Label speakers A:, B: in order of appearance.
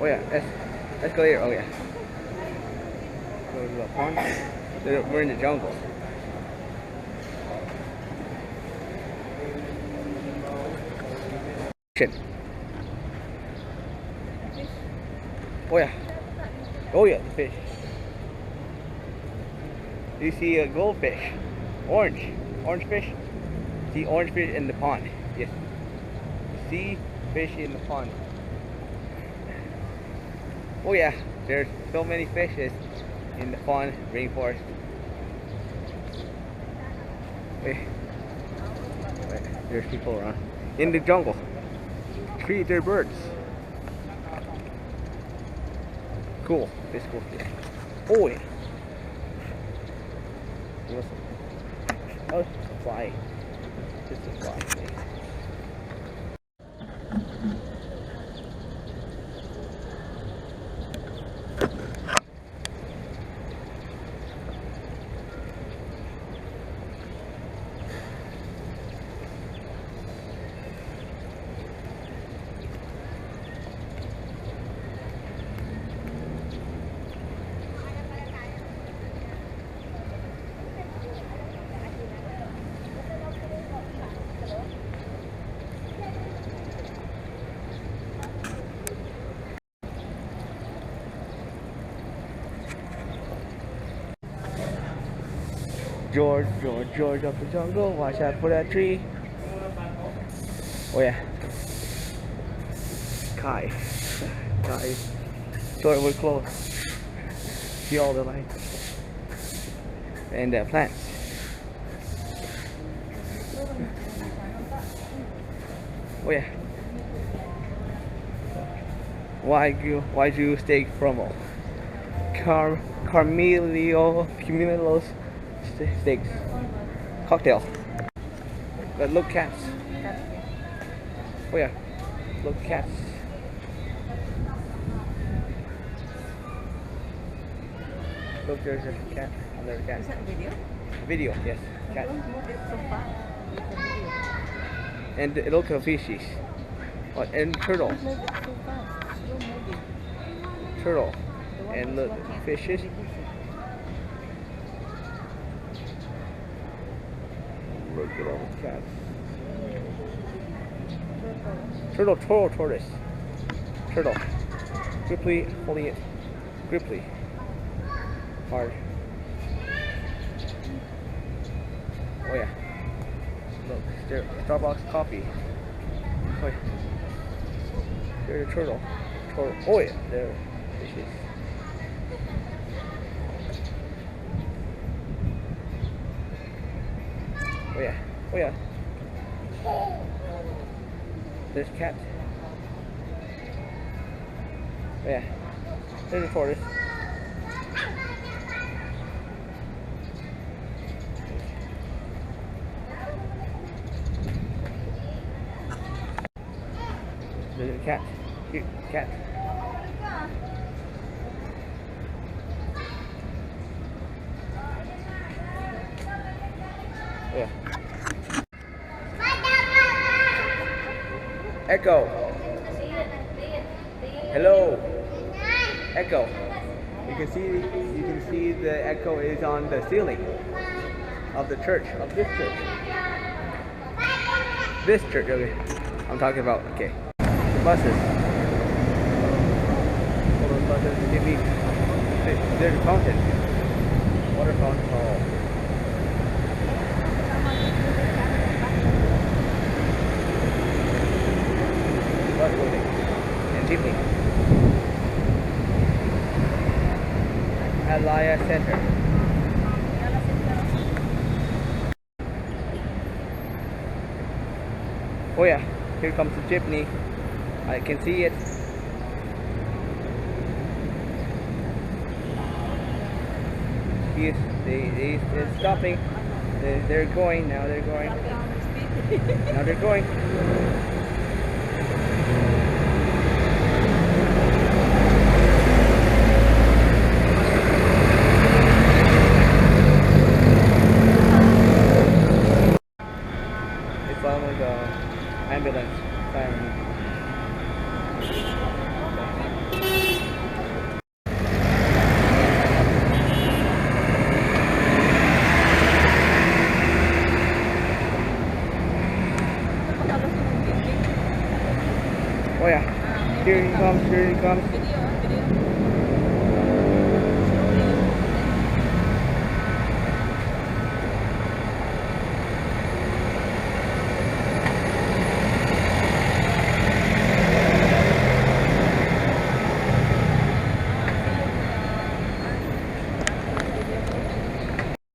A: Oh yeah, let's go here. Oh yeah. Go to the pond. We're in the jungle. Shit. Oh yeah. Oh yeah, the fish. You see a goldfish. Orange. Orange fish. See orange fish in the pond. Yes. See fish in the pond. Oh yeah, there's so many fishes in the pond, rainforest. Wait. There's people around. In the jungle. Treat their birds. Cool. This cool. Oh yeah. Oh, fly. Just a fly. George, George, George of the jungle, watch out for that tree. Oh yeah. Kai. Kai. Sorry, we're close. See all the lights. And the plants. Oh yeah. Wagyu steak promo. Carmelos steaks. Cocktail. But look cats. Oh yeah. Look cats. Look, there's a cat. Another cat.
B: Is that a video?
A: Video, yes. Cat.
B: Don't move it so fast. It's a video.
A: And look at fishes. Oh, and turtle.
B: Don't move it so fast. Slow moving.
A: Turtle.
B: The one
A: And
B: who's
A: look,
B: walking
A: fishes.
B: really busy.
A: Look at all the cats.
B: Turtle.
A: Tortoise. Turtle. Griply, holding it. Griply. Hard. Oh yeah. Look, there, Starbucks coffee. Oh yeah. There's a turtle. Oh yeah, there fishes. Oh yeah. Oh yeah. There's a cat. Oh yeah. There's a tortoise. There's a cat. Cute cat. Oh yeah. Echo. Hello. Echo. You can see the echo is on the ceiling of the church, of this church. This church, okay. I'm talking about, okay. The buses. All those buses give me, there's a fountain. Water fountain. Oh. Bus building. And Jeepney. Alaya Center. Oh yeah, here comes the Jeepney. I can see it. They're stopping. They're going now. They're going. Now they're going. It's like ambulance siren. Here he comes, here he comes.